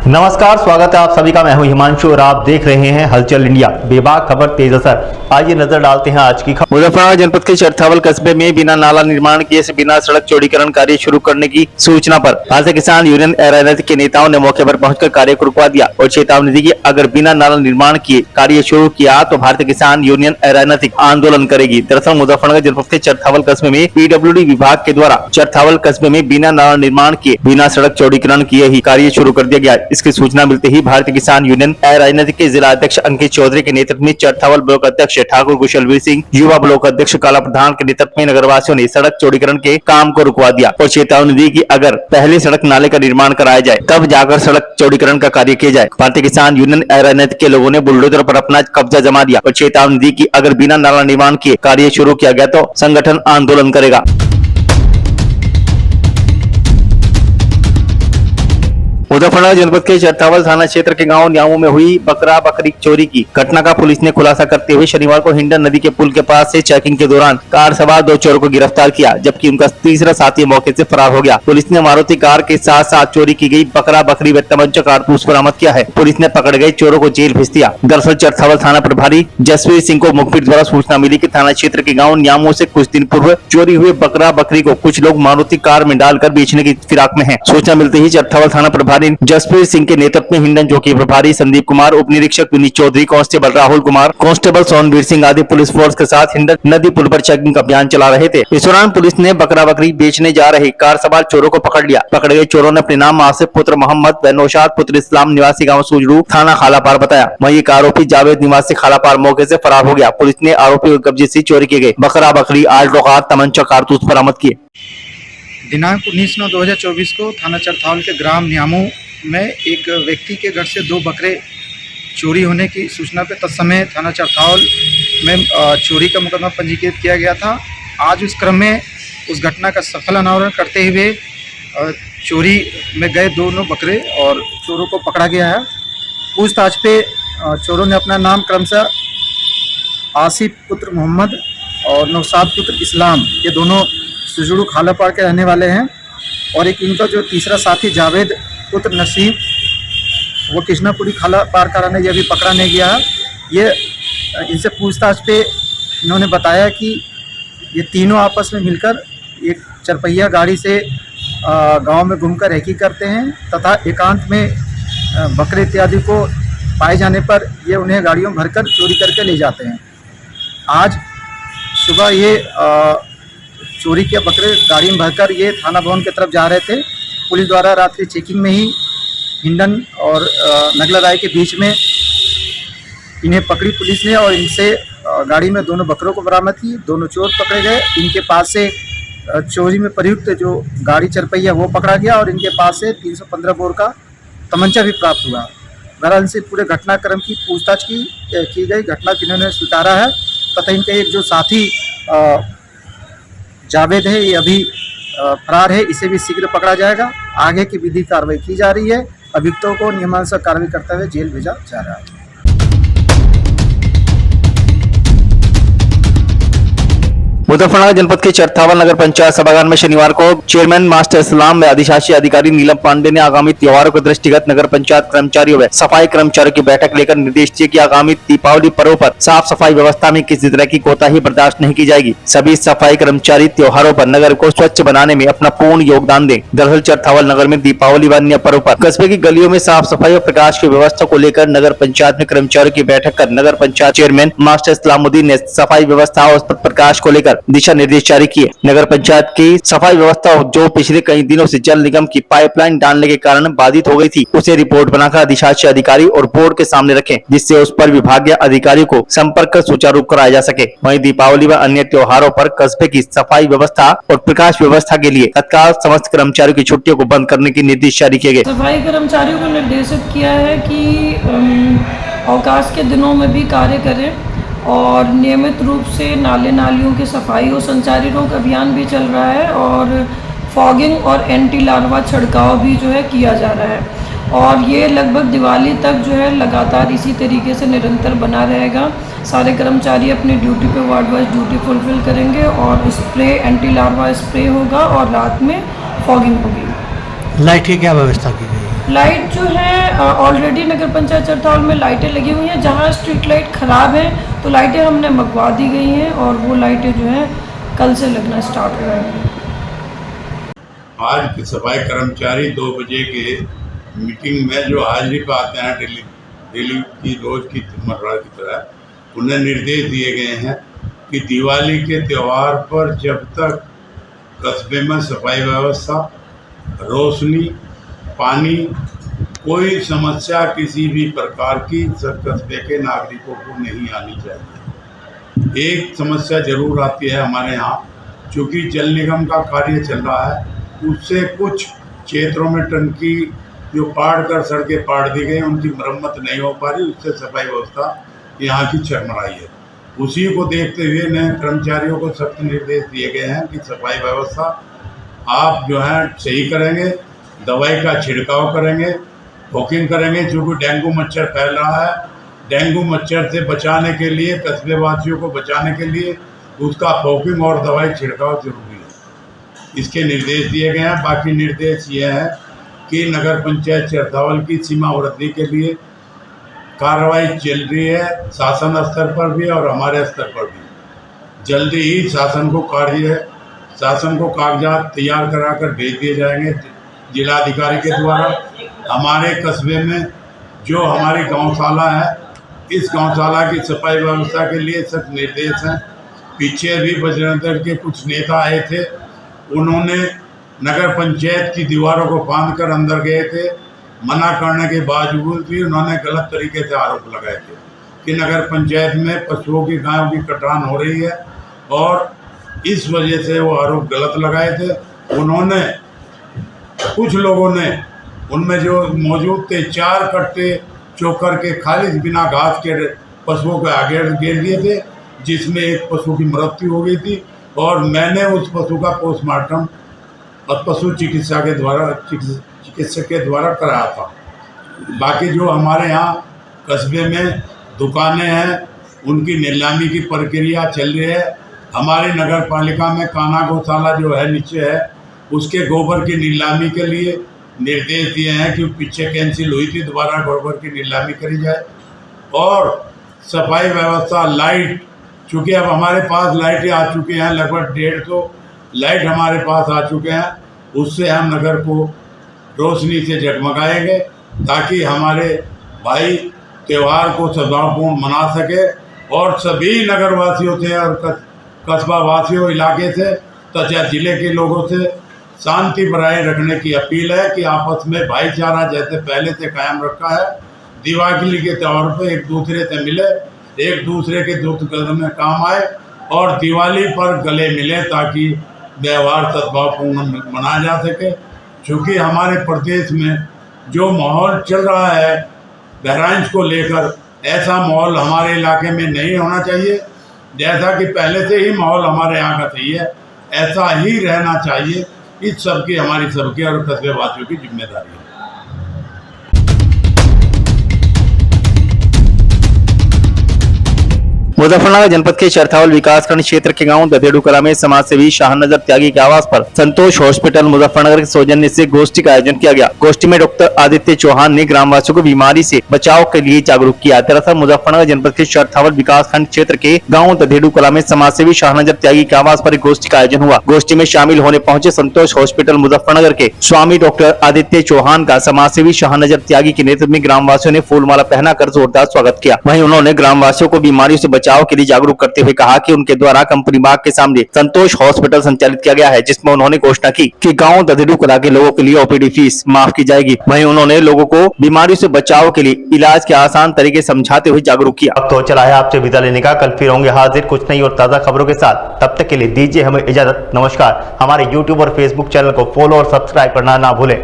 नमस्कार, स्वागत है आप सभी का। मैं हूं हिमांशु और आप देख रहे हैं हलचल इंडिया। बेबाक खबर तेज असर। आइए नजर डालते हैं आज की खबर। मुजफ्फरनगर जनपद के चरथावल कस्बे में बिना नाला निर्माण किए से बिना सड़क चौड़ीकरण कार्य शुरू करने की सूचना पर भारतीय किसान यूनियन राजनीतिक के नेताओं ने मौके पर पहुंचकर कार्य को रुकवा दिया और चेतावनी दी कि अगर बिना नाला निर्माण किए कार्य शुरू किया तो भारतीय किसान यूनियन राजनीतिक आंदोलन करेगी। दरअसल मुजफ्फरनगर जनपद के चरथावल कस्बे में पीडब्ल्यूडी विभाग के द्वारा चरथावल कस्बे में बिना नाला निर्माण किए बिना सड़क चौड़ीकरण किए ही कार्य शुरू कर दिया गया। इसकी सूचना मिलते ही भारतीय किसान यूनियन राजनीतिक के जिला अध्यक्ष अंकित चौधरी के नेतृत्व में चरथावल ब्लॉक अध्यक्ष ठाकुर कुशलवीर सिंह, युवा ब्लॉक अध्यक्ष काला प्रधान के नेतृत्व में नगरवासियों ने सड़क चौड़ीकरण के काम को रुकवा दिया और चेतावनी दी कि अगर पहले सड़क नाले का निर्माण कराया जाए तब जाकर सड़क चौड़ीकरण का कार्य किया जाए। भारतीय किसान यूनियन राजनीतिक के लोगों ने बुलडोजर पर अपना कब्जा जमा दिया और चेतावनी दी कि अगर बिना नाला निर्माण किए कार्य शुरू किया गया तो संगठन आंदोलन करेगा। मुजफ्फरनगर जनपद के चरथावल थाना क्षेत्र के गांव न्यामू में हुई बकरा बकरी चोरी की घटना का पुलिस ने खुलासा करते हुए शनिवार को हिंडन नदी के पुल के पास से चेकिंग के दौरान कार सवार 2 चोरों को गिरफ्तार किया, जबकि उनका तीसरा साथी मौके से फरार हो गया। पुलिस ने मारुति कार के साथ साथ चोरी की गई बकरा बकरी व तमंचा कारतूस बरामद किया है। पुलिस ने पकड़ गए चोरों को जेल भेज दिया। दरअसल चरथावल थाना प्रभारी जसवीर सिंह को मुखबिर द्वारा सूचना मिली कि थाना क्षेत्र के गाँव न्यामू से कुछ दिन पूर्व चोरी हुए बकरा बकरी को कुछ लोग मारुति कार में डालकर बेचने की फिराक में है। सूचना मिलते ही चरथावल थाना प्रभारी जसवीर सिंह के नेतृत्व में हिंडन चौकी प्रभारी संदीप कुमार, उप निरीक्षक विनीत चौधरी, कांस्टेबल राहुल कुमार, कांस्टेबल सोनवीर सिंह आदि पुलिस फोर्स के साथ हिंडन नदी पुल पर चेकिंग अभियान चला रहे थे। इस दौरान पुलिस ने बकरा बकरी बेचने जा रहे कार सवार चोरों को पकड़ लिया। पकड़े गए चोरों ने अपने नाम आसिफ पुत्र मोहम्मद व नौशाद पुत्र इस्लाम निवासी गाँव सूजरू थाना खालापार बताया। वहीं एक आरोपी जावेद निवासी खालापार मौके से फरार हो गया। पुलिस ने आरोपी को कब्जे से चोरी किए गए बकरा बकरी, 8 लोहार, तमंचा कारतूस बरामद किए। दिनांक 19/9/2024 को थाना चरथावल के ग्राम न्यामू में एक व्यक्ति के घर से 2 बकरे चोरी होने की सूचना पे तत्समय थाना चरथावल में चोरी का मुकदमा पंजीकृत किया गया था। आज उस क्रम में उस घटना का सफल अनावरण करते हुए चोरी में गए दोनों बकरे और चोरों को पकड़ा गया है। पूछताछ पे चोरों ने अपना नाम क्रमशः आसिफ पुत्र मोहम्मद और नौशाद पुत्र इस्लाम, ये दोनों सुजुड़ू खालापार के रहने वाले हैं और एक इनका जो तीसरा साथी जावेद पुत्र नसीम, वो कृष्णापुरी खालापार का रहने, यह भी पकड़ा नहीं गया है। ये इनसे पूछताछ पे इन्होंने बताया कि ये तीनों आपस में मिलकर एक चरपहिया गाड़ी से गांव में घूमकर रेकी करते हैं तथा एकांत में बकरे इत्यादि को पाए जाने पर ये उन्हें गाड़ियों में भरकर चोरी करके ले जाते हैं। आज सुबह ये चोरी के बकरे गाड़ी में भरकर ये थाना भवन की तरफ जा रहे थे। पुलिस द्वारा रात्रि चेकिंग में ही हिंडन और नगला राय के बीच में इन्हें पकड़ी पुलिस ने और इनसे गाड़ी में दोनों बकरों को बरामद की। दोनों चोर पकड़े गए। इनके पास से चोरी में प्रयुक्त जो गाड़ी चरपहिया वो पकड़ा गया और इनके पास से 315 बोर का तमंचा भी प्राप्त हुआ। बहरहाल इनसे पूरे घटनाक्रम की पूछताछ की गई। घटना को इन्होंने स्वीकारा है तथा इनके एक जो साथी जावेद है ये अभी फरार है, इसे भी शीघ्र पकड़ा जाएगा। आगे की विधिक कार्रवाई की जा रही है। अभियुक्तों को नियमानुसार कार्रवाई करते हुए जेल भेजा जा रहा है। मुजफ्फरनगर जनपद के चरथावल नगर पंचायत सभागार में शनिवार को चेयरमैन मास्टर इस्लाम व अधिशासी अधिकारी नीलम पांडे ने आगामी त्योहारों के दृष्टिगत नगर पंचायत कर्मचारियों व सफाई कर्मचारियों की बैठक लेकर निर्देश दिए कि आगामी दीपावली पर्व पर साफ सफाई व्यवस्था में किसी तरह की कोताही बर्दाश्त नहीं की जाएगी। सभी सफाई कर्मचारी त्योहारों पर नगर को स्वच्छ बनाने में अपना पूर्ण योगदान दें। दरअसल चरथावल नगर में दीपावली व अन्य पर्व पर कस्बे की गलियों में साफ सफाई और प्रकाश की व्यवस्था को लेकर नगर पंचायत में कर्मचारियों की बैठक कर नगर पंचायत चेयरमैन मास्टर इस्लामुद्दीन ने सफाई व्यवस्था और प्रकाश को लेकर दिशा निर्देश जारी किए। नगर पंचायत की सफाई व्यवस्था जो पिछले कई दिनों से जल निगम की पाइपलाइन डालने के कारण बाधित हो गई थी, उसे रिपोर्ट बनाकर अधिशासी अधिकारी और बोर्ड के सामने रखें, जिससे उस पर विभागीय अधिकारियों को संपर्क कर सुचारू कराया जा सके। वहीं दीपावली व अन्य त्योहारों पर कस्बे की सफाई व्यवस्था और प्रकाश व्यवस्था के लिए तत्काल समस्त कर्मचारियों की छुट्टियों को बंद करने के निर्देश जारी किए गए। सफाई कर्मचारियों को निर्देशित किया है कि अवकाश के दिनों में भी कार्य करें और नियमित रूप से नाले नालियों की सफाई और संचारी रोग अभियान भी चल रहा है और फॉगिंग और एंटी लार्वा छिड़काव भी जो है किया जा रहा है और ये लगभग दिवाली तक जो है लगातार इसी तरीके से निरंतर बना रहेगा। सारे कर्मचारी अपनी ड्यूटी पे वार्ड वाइज ड्यूटी फुलफिल करेंगे और स्प्रे एंटी लार्वा स्प्रे होगा और रात में फॉगिंग होगी। लाइट की क्या व्यवस्था की गई है? लाइट जो है ऑलरेडी नगर पंचायत चरथावल में लाइटें लगी हुई हैं। जहां स्ट्रीट लाइट ख़राब है तो लाइटें हमने मंगवा दी गई हैं और वो लाइटें जो हैं कल से लगना स्टार्ट हो जाएंगी। आज के सफाई कर्मचारी 2 बजे के मीटिंग में जो हाजिरी पर आते हैं डेली की रोज़ की मर्रा की तरह, उन्हें निर्देश दिए गए हैं कि दिवाली के त्यौहार पर जब तक कस्बे में सफाई व्यवस्था, रोशनी, पानी, कोई समस्या किसी भी प्रकार की कस्बे के नागरिकों को नहीं आनी चाहिए। एक समस्या ज़रूर आती है हमारे यहाँ, चूँकि जल निगम का कार्य चल रहा है, उससे कुछ क्षेत्रों में टंकी जो पाड़ कर सड़कें पाड़ दी गई, उनकी मरम्मत नहीं हो पा रही, उससे सफाई व्यवस्था यहाँ की चरमराई है। उसी को देखते हुए नए कर्मचारियों को सख्त निर्देश दिए गए हैं कि सफाई व्यवस्था आप जो है सही करेंगे, दवाई का छिड़काव करेंगे, फॉगिंग करेंगे। क्योंकि डेंगू मच्छर फैल रहा है, डेंगू मच्छर से बचाने के लिए, कस्बे वासियों को बचाने के लिए उसका फॉगिंग और दवाई छिड़काव जरूरी है। इसके निर्देश दिए गए हैं। बाकी निर्देश ये है कि नगर पंचायत चरथावल की सीमा वृद्धि के लिए कार्रवाई चल रही है, शासन स्तर पर भी और हमारे स्तर पर भी। जल्दी ही शासन को कागजात तैयार कराकर भेज दिए जाएंगे जिलाधिकारी के द्वारा। हमारे कस्बे में जो हमारी गौशाला है, इस गौशाला की सफाई व्यवस्था के लिए सख्त निर्देश हैं। पीछे भी बजरंग दल के कुछ नेता आए थे, उन्होंने नगर पंचायत की दीवारों को बांध कर अंदर गए थे। मना करने के बावजूद भी उन्होंने गलत तरीके से आरोप लगाए थे कि नगर पंचायत में पशुओं की, गायों की कटान हो रही है, और इस वजह से वो आरोप गलत लगाए थे। उन्होंने, कुछ लोगों ने, उनमें जो मौजूद थे, 4 कट्टे चोकर के खाली बिना घास के पशुओं को आगे घेर दिए थे, जिसमें एक पशु की मृत्यु हो गई थी, और मैंने उस पशु का पोस्टमार्टम पशु चिकित्सक के द्वारा कराया था। बाकी जो हमारे यहाँ कस्बे में दुकानें हैं, उनकी नीलामी की प्रक्रिया चल रही है। हमारी नगर पालिका में कान्हा गौशाला जो है नीचे है, उसके गोबर की नीलामी के लिए निर्देश दिए हैं कि पीछे कैंसिल हुई थी, दोबारा गोबर की नीलामी करी जाए। और सफाई व्यवस्था, लाइट, चूँकि अब हमारे पास लाइटें आ चुकी हैं, लगभग 150 लाइट हमारे पास आ चुके हैं, उससे हम नगर को रोशनी से जगमगाएंगे ताकि हमारे भाई त्यौहार को सद्भावपूर्ण मना सके। और सभी नगरवासियों से और कस्बा वासियों, इलाके से तथा जिले के लोगों से शांति बनाए रखने की अपील है कि आपस में भाईचारा जैसे पहले से कायम रखा है। दिवाली के तौर पर एक दूसरे से मिले, एक दूसरे के दुख दर्द में काम आए और दिवाली पर गले मिले ताकि व्यवहार सद्भावपूर्ण मनाया जा सके। क्योंकि हमारे प्रदेश में जो माहौल चल रहा है बहराइच को लेकर, ऐसा माहौल हमारे इलाके में नहीं होना चाहिए। जैसा कि पहले से ही माहौल हमारे यहाँ का सही है, ऐसा ही रहना चाहिए। इस सब की हमारी सबकी और कस्बे वासियों की जिम्मेदारी है। मुजफ्फरनगर जनपद के चरथावल विकासखंड क्षेत्र के गांव ददेड़ू कला में समाज सेवी शाहनजर त्यागी के आवास पर संतोष हॉस्पिटल मुजफ्फरनगर के सौजन्य से गोष्ठी का आयोजन किया गया। गोष्ठी में डॉक्टर आदित्य चौहान ने ग्रामवासियों को बीमारी से बचाव के लिए जागरूक किया। दरअसल मुजफ्फरनगर जनपद के चरथावल विकासखंड क्षेत्र के गाँव ददेड़ू कला में समाज सेवी शाहनजर त्यागी के आवास पर एक गोष्ठी का आयोजन हुआ। गोष्ठी में शामिल होने पहुंचे संतोष हॉस्पिटल मुजफ्फरनगर के स्वामी डॉक्टर आदित्य चौहान का समाज सेवी शाहनजर त्यागी के नेतृत्व में ग्रामवासियों ने फूलमाला पहनाकर जोरदार स्वागत किया। वहीं उन्होंने ग्रामवासियों को बीमारियों से बचाव के लिए जागरूक करते हुए कहा कि उनके द्वारा कंपनी बाग के सामने संतोष हॉस्पिटल संचालित किया गया है, जिसमें उन्होंने घोषणा की कि गांव ददेड़ू कला के लोगों के लिए ओपीडी फीस माफ की जाएगी। वहीं उन्होंने लोगों को बीमारियों से बचाव के लिए इलाज के आसान तरीके समझाते हुए जागरूक किया। अब तो चला है आपसे विदा लेने का, कल फिर होंगे हाजिर कुछ नई और ताजा खबरों के साथ। तब तक के लिए दीजिए हमें इजाजत। नमस्कार। हमारे YouTube और Facebook चैनल को फॉलो और सब्सक्राइब करना ना भूलें।